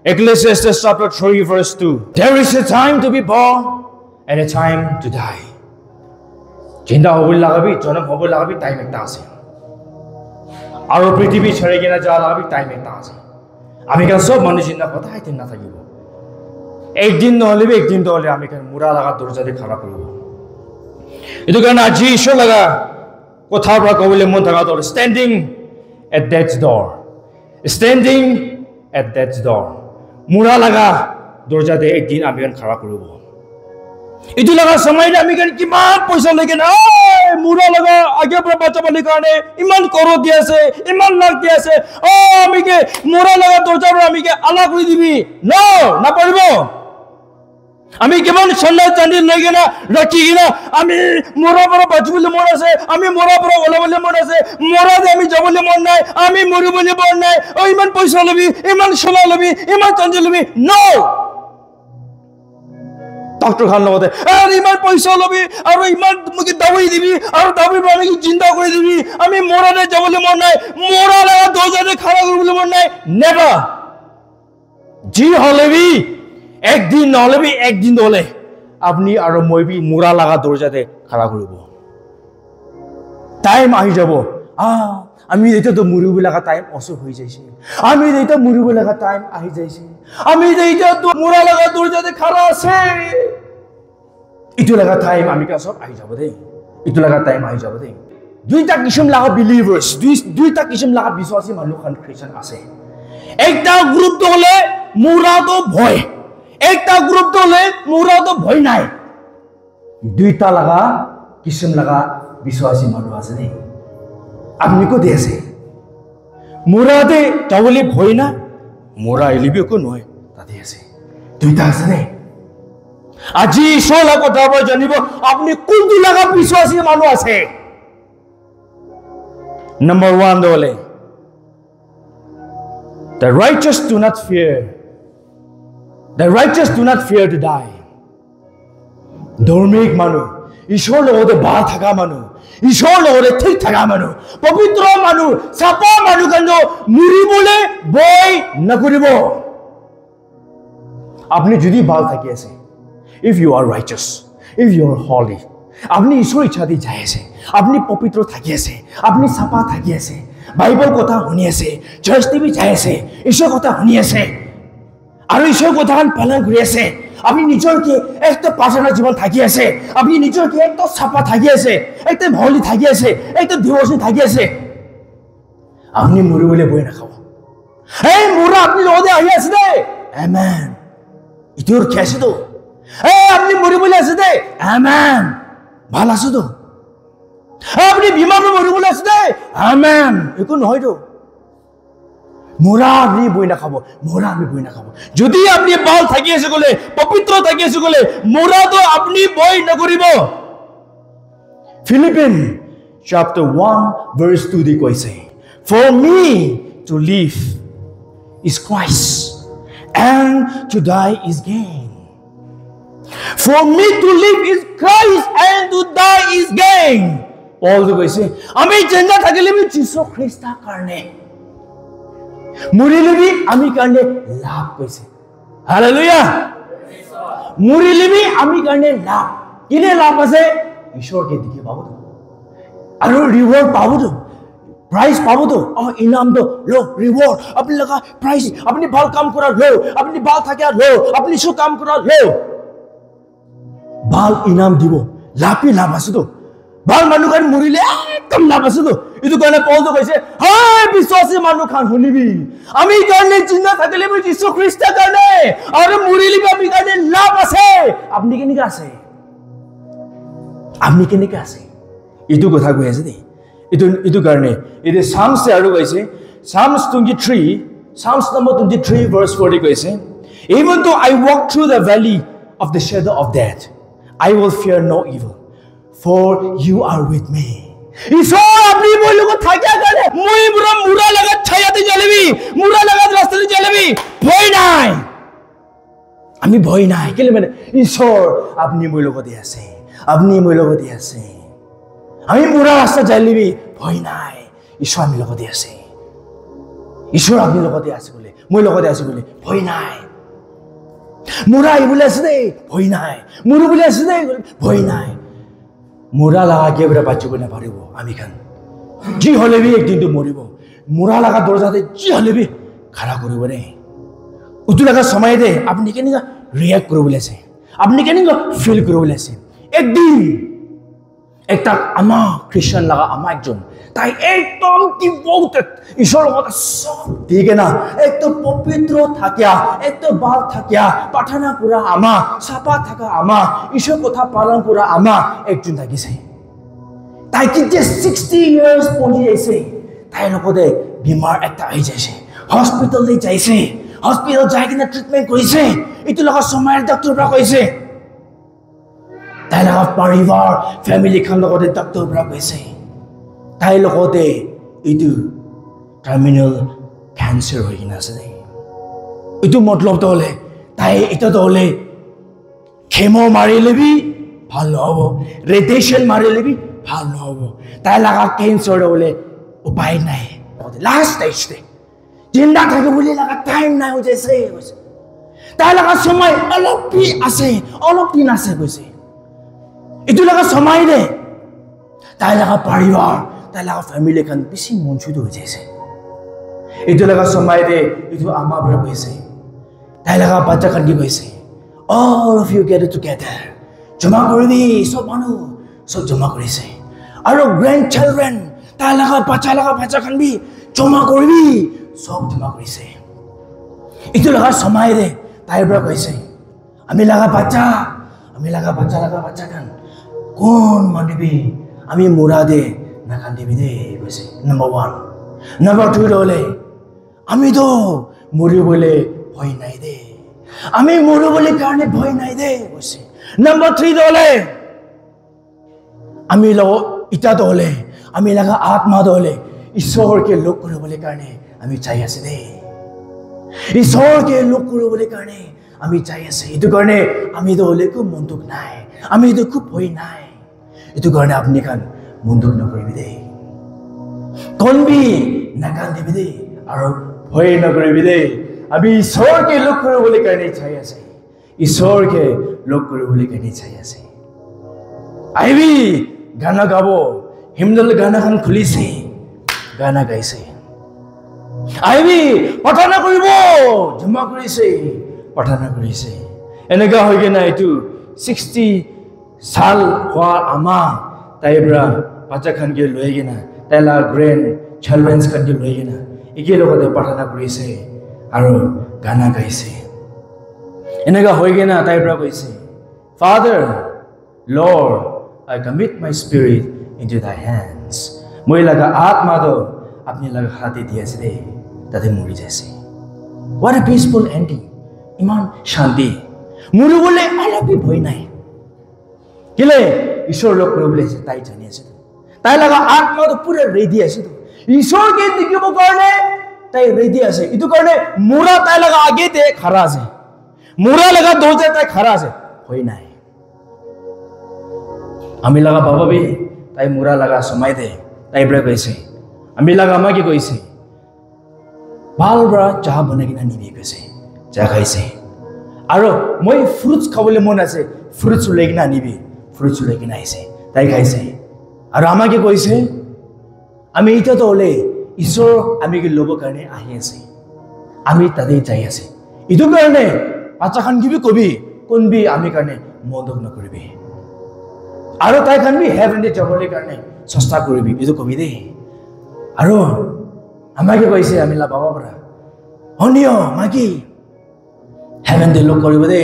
Ecclesiastes chapter 3 verse 2. There is a time to be born and a time to die. Jinda hobul lagabi, janam hobul lagabi time ekta ase. Aro prithibi chhare kina ja lagabi time ekta ase. Ami kan sob manu jinda kotha etin na thakibo. Ekdin nohole bi ekdin to hole ami kan mura laga dorja de khara koribo. Etu karone aji ishor laga kotha pura kobole mon thaka to standing at death's door. Standing at death's door. Mura laga dorja de ekdin ami kan khara koribo. Itu laga samay na ami kan kiman paisa leke na mura laga age pura bacha bani karone iman koro diya ase iman lag diya ase ami ke mura laga dorja pura ami ke ala kori dibi no na paribo ami keman sonna chandi leke na rakhi kina ami mura pura bachbole mon ase ami mura pura olabole mon ase mura de ami jabole mon nai ami moribole mon nai o iman paisa lobi iman sona lobi iman chandi lobi no Doctor Khan logote are iman paisa lobi aro iman muke dawai dibi aro dawai bani ki jinda kore dibi ami mora de jabole mon nai mora la doja de khara koribole mon nai never ji holebi ekdin nolebi ekdin dole apni aro moi bi mora laga dorja de khara koribo time ahi jabo আমি এটা তো মুরিব লাগা time অসো হই যাইছে আমি এটা মুরিব লাগা time আহি যাইছে আমি এটা তো মুরা লাগা দরজাতে খাড়া আছে ইটো লাগা টাইম আমি কা সব আহি যাব দেই ইটো লাগা টাইম আহি যাব দেই দুইটা কিসম লাগা বিলিভার্স দুইটা কিসম লাগা বিশ্বাসী মানুহ খান খ্রিস্টান আছে একটা গ্রুপ তো হলে মুরা তো ভয় একটা গ্রুপ তো হলে মুরা তো ভয় নাই দুইটা লাগা কিসম লাগা বিশ্বাসী মানুহ আছে দেই আপনি কো দিয়েছে মুরাদে যাবলে ভয় না মোরা এলিবে কো নয় তা দিয়েছে দুইটা আছে রে আজি সোলা কথা বল জানিব আপনি কোনটি লাগা বিশ্বাসী মানুষ আছে নাম্বার 1 দলে the righteous do not fear to die ধর্মিক মানুষ ঈশ্বর লগতে ভাল থাকা মানুষ ঈশ্বর লগতে ঠিক থাকা মানুষ পবিত্র মানুষ সাপা মানুষ কেন মরিবলে ভয় নকৰিব আপনি যদি ভাল থাকি আছে if you are righteous if you are holy আপনি ঈশ্বর ইচ্ছা দি যাই আছে আপনি পবিত্র থাকি আছে আপনি সাপা থাকি আছে বাইবেল কথা শুনি আছে চার্চ টিভি যাই আছে ঈশ্বর কথা শুনি আছে আৰু ঈশ্বৰ কথা পালন কৰি আছে আপনি নিজৰ কি একটা পাৰ্সোনাল জীবন থাকি আছে আপনি নিজৰ কি একটা সাপা থাকি আছে একটা ভলি থাকি আছে একটা ডিভোশন থাকি আছে আপনি মৰিবলে বই না খাও এই মোৰা আপনি লগতে আহি আছে দে আমেন ইটোৰ কেছে তো এই আপনি মৰিবলে আছে দে আমেন ভাল আছে তো আপনি বিমাৰ মৰিবলে আছে দে আমেন একো নহয় তো মোরা আপনি বই না খাবো মোরা আমি বই না খাবো যদি আপনি ভাল থাকি আছে গলে পবিত্র থাকি আছে গলে মোরা তো আপনি বই না করিব Philippians chapter 1 verse 2 দি কইছে for me to live is Christ and to die is gain for me to live is Christ and to die is gain Paul কইছে আমি জিন্দা থাকিলে আমি যীশু খ্ৰীষ্টৰ কাৰণে মুরিলিবি আমি কারণে লাভ কইছে হালেলুয়া মুরিলিবি আমি কারণে লাভ কিনে লাভ আছে ঈশ্বরকে দিকে পাবো তো আর রিওয়ার্ড পাবো তো প্রাইজ পাবো তো ইনাম তো লো রিওয়ার্ড আপনি লাগা প্রাইজ আপনি ভাল কাম করা লো আপনি ভাল থাকে লো আপনি সু কাম করা লো ভাল ইনাম দিব লাভই লাভ আছে তো ভাল মানুহ কান মুৰিলে একদম লাভ আছে তো ইটো কাৰণে পল তো কৈছে হাই বিশ্বাসী মানুহ খান শুনিবি আমি কাৰণে জিন্দা থাকিলে মই যীশু খ্ৰীষ্টৰ কাৰণে আৰু মুৰিলি আমি কাৰণে লাভ আছে আপনি কেনেকা আছে ইটো কথা কৈ আছে দেই ইটো কাৰণে ইটো সামস আৰু কৈছে সামস 23 সামস number 23 verse 40 কৈছে even though I walk through the valley of the shadow of death I will fear no evil for you are with me ঈশ্বর আপনি মই লগত থাকিয়া কাৰণে মই মুৰা লগত ছায়াতে জ্বলিবি মুৰা লগত ৰাস্তাতে জ্বলিবি ভয় নাই আমি ভয় নাই কেলে মানে ঈশ্বৰ আপনি মই লগতে আছে আপনি মই লগতে আছে আমি মুৰা ৰাস্তা জ্বলিবি ভয় নাই ঈশ্বৰ আমি লগতে আছে ঈশ্বৰ আপনি লগতে আছে বলে মই লগতে আছো বুলি ভয় নাই মুৰা আইবলে আছে দেই ভয় নাই মুৰু বুলি আছে দেই ভয় নাই মুৰা লাগা কেবৰা বাচিব না পারিব আমি খান জি হলে বি একদিন তো মরিব মুরা লাগা দরজাতে জি হলে বি খাড়া করিব রে উতু লাগা সময় দে আপনি কেন রিঅ্যাক্ট করব বলেছে আপনি কেন ফিল করব বলেছে একদিন একটা আমা খ্রিস্টান লাগা আমা একজন তাই একদম ডিভোটেড ঈশ্বর কথা সব দিকে না একদম পবিত্র থাকিয়া একদম বাল থাকিয়া প্রার্থনা করা আমা সাপা থাকা আমা ঈশ্বর কথা পালন করা আমা একজন থাকিছে তাই কিন্তু 60 ইয়ার্স পৌঁছে যাইছে তাই লগতে বিমার একটা আই যাইছে হসপিটালে যাইছে হসপিটাল যাই কিনা ট্রিটমেন্ট করিছে এটু লগা সময়ের ডক্টর পৰা কইছে তাই লগা পৰিবাৰ ফ্যামিলি খান লগতে ডক্টৰ পৰা কইছে তাই লগতে এটু টার্মিনাল ক্যান্সার হই কিনা আছে এটু মতলব তো হলে তাই এটা তো হলে কেমো মারিলে বি ভাল নহব রেডিয়েশন মারিলে বি ভাল নহব তাই লাগা ক্যান্সার হলে উপায় নাই লাস্ট স্টেজে জিন্দা থাকে বলে লাগা টাইম নাই হইছে তাই লাগা সময় অলপি আছে অলপি আছে কইছে এটু লাগা সময় দে তাই লাগা পরিবার তাই লাগা ফ্যামিলি খান বেশি মনছুদ হই যাইছে এটু লাগা সময় দে এটু আমা বড় কইছে তাই লাগা বাচ্চা খান কি কইছে all of you get together জমা কৰিবি সব মানুহ সব জমা কৰিছে আৰু গ্ৰ্যান্ড চিলড্ৰেন তাই লাগা বাচ্চা খান বি জমা কৰিবি সব জমা কৰিছে এটু লাগা সময় দে তাই বড় কইছে আমি লাগা বাচ্চা খান কোন মানিবি আমি মুরা দে না খান দিবি দে কইছে নাম্বার 1 নাম্বার 2 হলে আমি তো মরি বলে ভয় নাই দে আমি মরু বলে কারণে ভয় নাই দে কইছে নাম্বার 3 হলে আমি ইটা তো হলে আমি লাগা আত্মা হলে ঈশ্বরকে লোক করে বলে কারণে আমি চাই আছে দে ঈশ্বরকে লোক করে বলে কারণে আমি চাই আছে এটু কারণে আমি তো হলে খুব মন্দুক নাই আমি তো খুব ভয় নাই এটু কারণে আপনি খান মন্দুক নকরিবি দে কোনবি না কান দিবি দে আর ভয় নকরিবি দে আমি ঈশ্বরকে লোক করে বলে কারণে চাই আছে ঈশ্বরকে লোক করে বলে কারণে চাই আছে আইবি গানা গাবো হিমদল গানা খান খুলিছে গানা গাইছে আইবি প্রার্থনা করিব জমা কৰিছে প্ৰাৰ্থনা কৰিছে এনেকা হৈ গেনা এটু 60 সাল হওয়ার আমা তাইব্রা বাচ্চা খানকে লৈ গেনা তাইলা গ্র্যান্ড চিলড্রেন্স খানকে লৈ গেনা একে লগতে প্রার্থনা কৰিছে আৰু গানা গাইছে এনেকা হৈ গেনা তাইব্রা কইছে father Lord I commit my spirit into thy hands মই লাগা আত্মা তো আপনি লাগা হাতে দিয়েছে দে তাতে মরি যাইছে what a peaceful ending ইমান শান্তি মুরু বলে অলপি ভয় নাই কেলে ঈশ্বর লোক করে বলেছে তাই জানি আছে তাই লাগা আত্মা তো পুরো রেডি আছে তো ঈশ্বরকে দেখিব কারণে তাই রেডি আছে ইতো কারণে মুরা তাই লাগা আগে তে খারা আছে মুরা লাগা দরজা তাই খারা আছে ভয় নাই আমি লাগা বাবা বি তাই মুরা লাগা সময় দে তাই বড় কইছে আমি লাগা আমা কি কইছে ভাল বড় চা বনাই কিনা নিবি কইছে চা খাইছে আৰু মই ফ্ৰুটস খাবলে মন আছে ফ্ৰুটস লৈ কিনা নিবি ফ্ৰুটস লৈ কিনা আইছে তাই খাইছে আৰু আমা কি কইছে আমি ইটা তো হলে ঈশ্বর আমি কি লব কারণে আহি আছে আমি তাতে যাই আছে ইটো কারণে বাচ্চা খান কি কবি কোনবি আমি কারণে মদক নকৰিবি আৰু তাই খান বি হেভেন যাবলৈ কাৰণে চেষ্টা কৰিবি ইটো কবি দে আৰু আমাকে কৈছে আমি লা বাবা পৰা অনিয় মাকি হেভেন লোক কৰিব দে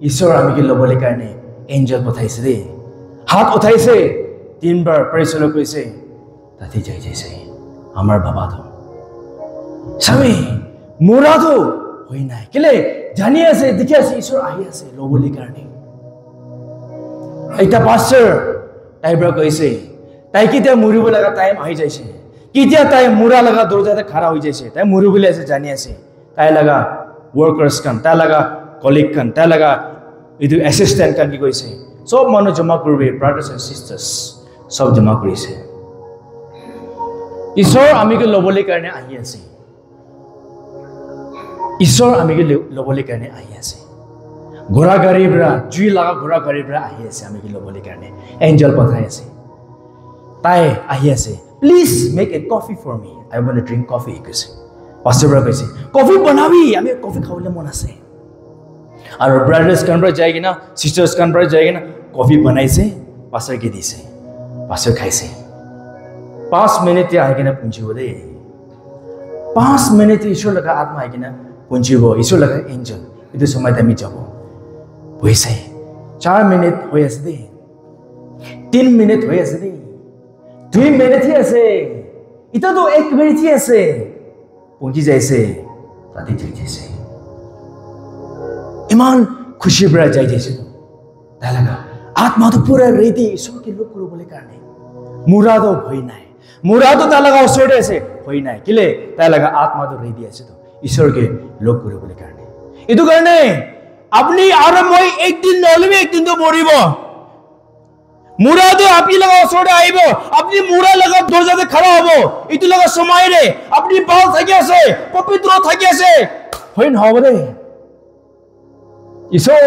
ঈশ্বৰ আমি কি লবলৈ কাৰণে এঞ্জেল পঠাইছে দে হাত উঠাইছে তিনবাৰ প্ৰেছলৈ কৈছে তাতে যাইছে আমার বাবা তো স্বামী মোরা তো হই নাই কেলে জানি আছে দেখি আছে ঈশ্বর আহি আছে লবলি কারণে এটা পাস্টার তাইব্রা কইছে তাই কিতিয়া মরিব লাগা টাইম আহি যাইছে কিতিয়া তাই মুরা লাগা দরজাতে খাড়া হই যাইছে তাই মরিবলে আছে জানি আছে তাই লাগা ওয়ার্কার্স কান তাই লাগা কলিগ কান তাই লাগা ইদু অ্যাসিস্ট্যান্ট কান কি কইছে সব মানুষ জমা করবে ব্রাদার্স এন্ড সিস্টার্স সব জমা করিছে ঈশ্বর আমি কি লবলে কারণে আহি আছে ঈশ্বৰ আমিকে ল'বলৈ কাৰণে আহি আছে ঘোঁৰা গাড়ীৰ পৰা জুই লগা ঘোঁৰা গাড়ীৰ পৰা আহি আছে আমিকে ল'বলৈ কাৰণে এঞ্জেল পঠাই আছে তাই আহি আছে please make a coffee for me I want to drink coffee কৈছে পাষ্টাৰ কৈছে কফি বনাবি আমি কফি খাবলৈ মন আছে আৰু ব্ৰাদাৰ্ছ কান পৰা যায় কিনা সিষ্টাৰ্ছ কান পৰা যায় কিনা কফি বনাইছে পাষ্টাৰকে দিছে পাষ্টাৰ খাইছে 5 মিনিটে আহি কিনা পুঞ্জিব দেই 5 মিনিটে ঈশ্বৰ লগা আত্মা আহি কিনা পুঞ্জিব ঈশ্বৰ লগা এঞ্জেল এইটো সময়ত আমি যাব হৈছে 4 মিনিট হৈ আছে দেই 3 মিনিট হৈ আছে দেই 2 মিনিট হি আছে এটা তো 1 মিনিট হি আছে পুঞ্জি যাইছে ৰাতি যাইছে ইমান খুশি পৰা যাইছে তাই লগা আত্মাটো পুৰা ৰেডি ঈশ্বৰকে লগ কৰিবলৈ কাৰণে মুৰাদো ভয় নাই মুৰাদো তাই লগা ওচৰতে আছে ভয় নাই কিলে তাই লগা আত্মাটো ৰেডি আছে তো ঈশ্বৰকে লগ কৰিবলৈ কাৰণে এইটো কাৰণে আপনি আৰু মই একদিন নলবি একদিন তো মৰিব মুৰাদো আপনি লগা ওচৰতে আহিব আপনি মুৰা লগা দৰজাতে খৰা হ'ব এইটো লগা সময়ৰে আপনি ভাল থাকি আছে পবিত্ৰ থাকি আছে হয় নহব দে ঈশ্বৰ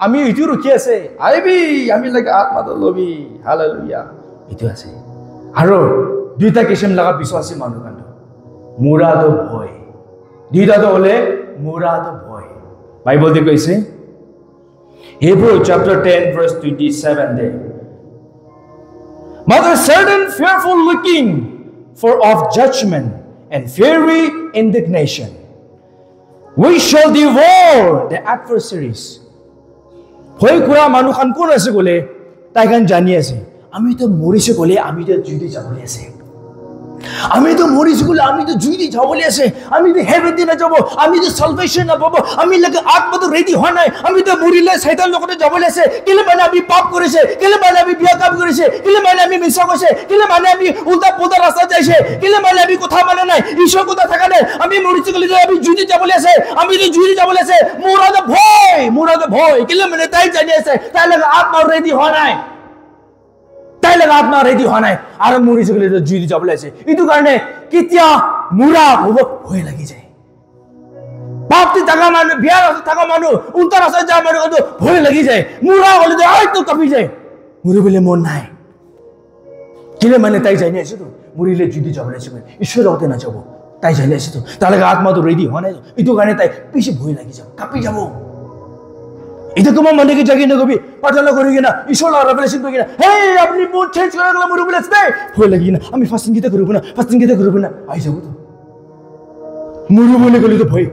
আমি ইটো ৰখি আছে আইবি আমি লগা আত্মাটো লবি হালেলুয়া এইটো আছে আৰু দুইটা কিসম লগা বিশ্বাসী মানুহ কাণ্ড মুৰাদো ভয় দুইটাটো হলে মুৰাদো ভয় বাইবেলতে কৈছে Hebrews chapter 10 verse 27 there But a certain fearful looking for of judgment and fiery indignation we shall devour the adversaries Hoy kura manu khan kon ase gole tai kan jani ase ami to morise gole ami to judi jabole ase আমি তো মরিছি বলে আমি তো জুইদি যাবলে আছে আমি তো heaven দিনা যাব আমি তো সালভেশন না পাবো আমি লাগে আত্মা তো রেডি হয় নাই আমি তো মরিলে শয়তান লগতে যাবলে আছে কিলে মানে আমি পাপ করেছে কিলে মানে আমি বিয়া কাম করেছে কিলে মানে আমি মিছা কইছে কিলে মানে আমি উল্টা পুল্টা রাস্তা যাইছে কিলে মানে আমি কথা মানে নাই ঈশ্বর কথা থাকা নাই আমি মরিছি বলে আমি জুইদি যাবলে আছে আমি তো জুইদি যাবলে আছে মুরাদ ভয় কিলে মানে তাই জানি আছে তাই লাগে আত্মা রেডি হয় নাই তাই লগা আত্মা ৰেডি হোৱা নাই আৰু মৰিছে গলে জুইদি যাবলৈ আছে এইটো কাৰণে কেতিয়া মুৰা হ'ব ভয় লাগি যায় পাপটি থাকা মানুহ বিয়াৰ থাকা মানুহ উল্টা ৰাস্তাত যা মানুহ ভয় লাগি যায় মুৰা হলে আইতো কাপি যায় মৰিবলৈ মন নাই কিলে মানে তাই জানি আছে তো মৰিলে জুইদি যাবলৈ আছে ঈশ্বৰ লগতে নাযাব তাই জানি আছে তো তাৰ লগা আত্মাটো ৰেডি হোৱা নাই এইটো কাৰণে তাই পিছে ভয় লাগি যাব কাপি যাব এটা তোমার মনে কি জাগি না কবি প্রার্থনা করি কিনা ঈশ্বর রেভেলেশন করি কিনা হে আপনি মুড চেঞ্জ করে গেল মরু বলে আসবে ভয় লাগি না আমি ফাস্টিং কিতে করব না আই যাব তো মরু বলে গলি তো ভয়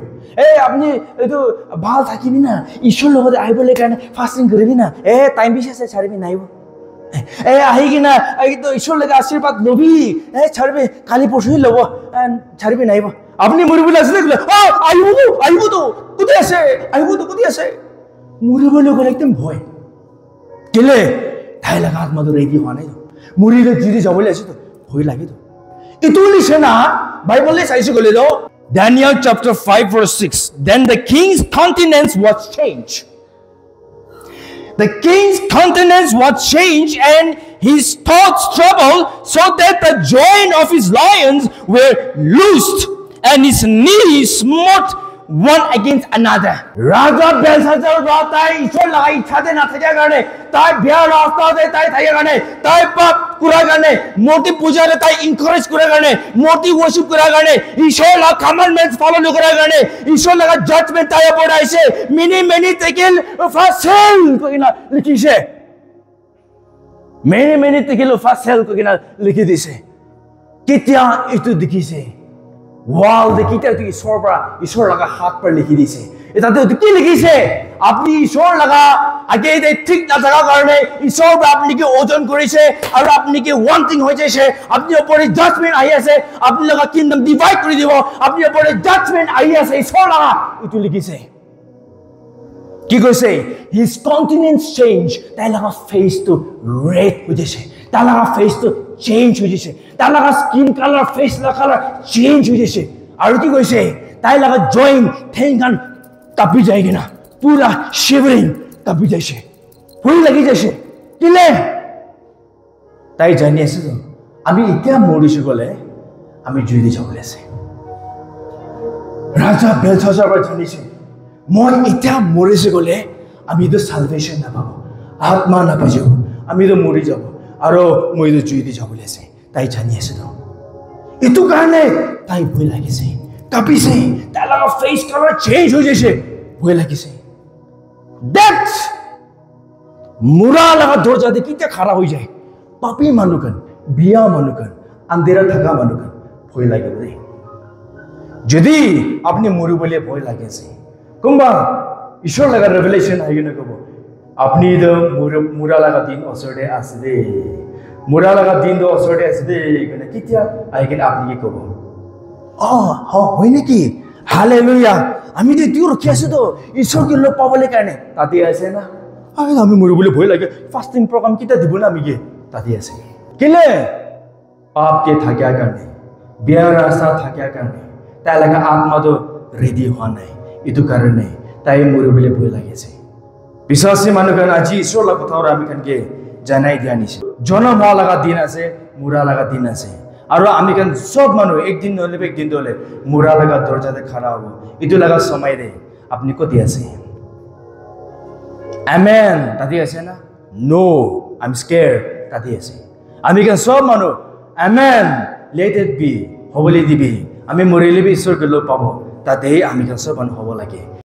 আপনি তো ভাল থাকিবি না ঈশ্বর লগতে আইবলে কারণে ফাস্টিং করবি না টাইম বিশ আছে ছাড়বি নাইব আহি কিনা তো ঈশ্বর লাগে আশীর্বাদ লবি ছাড়বে কালি পরশু লব ছাড়বি নাইব আপনি মরু বলে আসলে আইব তো কোথায় আছে আইব তো কোথায় আছে মরিবলৈ গ'লে একদম ভয় কেলে তাই লগা আত্মাটো ৰেডি হোৱা নাই মৰিলে যদি যাবলৈ আছে তো ভয় লাগে তো এইটো লিখে না বাইবেললৈ চাইছো গ'লে তো Daniel chapter 5 verse 6 Then the king's countenance was changed The king's countenance was changed and his thoughts troubled so that the joint of his lions were loosed and his knees smote one against another raja belshazar tai ishor lagai ichhate na thake garne tai bia rasta de tai thake garne tai pap kura garne moti puja re tai encourage kura garne moti worship kura garne ishor la commandments follow kura garne ishor laga judgment tai upor aise many tekel fasel koina likhise many tekel fasel koina likhi dise ketia etu dikhise Wall de kita tu ishor laga hat par likhi dise eta tu ki likhise apni ishor laga age de thik na jaga karone ishor apni ke ojon korise aru apni ke one thing hoy jaise apni opore judgment ahi ase apni laga kingdom divide kori dibo apni opore judgment ahi ase ishor laga etu likhise ki koise his countenance change tai laga face to red hoy jaise tai laga face to change hoy jaise tai laga skin color face la color change hoy jaise aru ki koise tai laga joint thengan kapi jai gina pura shivering kapi jaise bhoi lagi jaise kile tai jani ase to ami etia morisu gole ami jui di jabole ase ৰাজা বেলচাচাৰ জানিছে মই এতিয়া মৰিছে গ'লে আমিতো salvation নাপাব আত্মা নাপাই যাব আমিতো মৰি যাব আৰু মইতো জুইতে যাবলৈ আছে তাই জানি আছে তো এইটো কাৰণে তাই ভয় লাগিছে কাঁপিছে তাই লগা ফেচ কালাৰ চেঞ্জ হৈ গৈছে ভয় লাগিছে ডেথ মুৰা লগা দৰজা দি কেতিয়া খাৰা হৈ যায় পাপী মানুহখন বিয়া মানুহখন আন্ধেৰা থাকা মানুহখন ভয় লাগিব দেই যদি আপনি মৰিবলৈ ভয় লাগিছে কোনবা ঈশ্বৰ লগা ৰেভেলেশ্যন আহি কিনে ক'ব আপনি তো মুৰা লগা দিন ওচৰতে আছে দেই মুৰা লগা দিনটো ওচৰতে আছে দেই মানে কেতিয়া আহি কিনে আপুনি কি ক'ব হয় নেকি হালেলুয়া আমি তো এতিয়াও ৰখি আছো তো ঈশ্বৰকে লগ পাবলৈ কাৰণে তাতে আছে না আমি মৰিবলৈ ভয় লাগে ফাষ্টিং প্ৰগ্ৰাম কেতিয়া দিব না আমি তাতে আছে কেলে পাপকে থাকিয়া কাৰণে বিয়াৰ ৰাস্তা থাকিয়া কাৰণে তাই লগা আত্মাটো ৰেডি হোৱা নাই এইটো কাৰণে তাই মৰিবলৈ ভয় লাগিছে বিশ্বাসী মানুহখন আজি ঈশ্বৰৰ লগত কথা আমি কানকে জানাই দিয়া নিছে জনম হোৱা লগা দিন আছে মুৰা লগা দিন আছে আৰু আমি কান সব মানুহ একদিন নহ'লে একদিন হ'লে মুৰা লগা দৰজাতে খাৰা হ'ব এইটো লগা সময় দে আপুনি ক'ত আছে আমেন তাতে আছে না নো আই এম স্কেয়াৰ্ড তাতে আছে আমি কান সব মানুহ আমেন লেট ইট বি হ'বলৈ দিবি আমি মৰিলে ঈশ্বৰকে লগ পাব তাতে আমি কান সব মানুহ হ'ব লাগে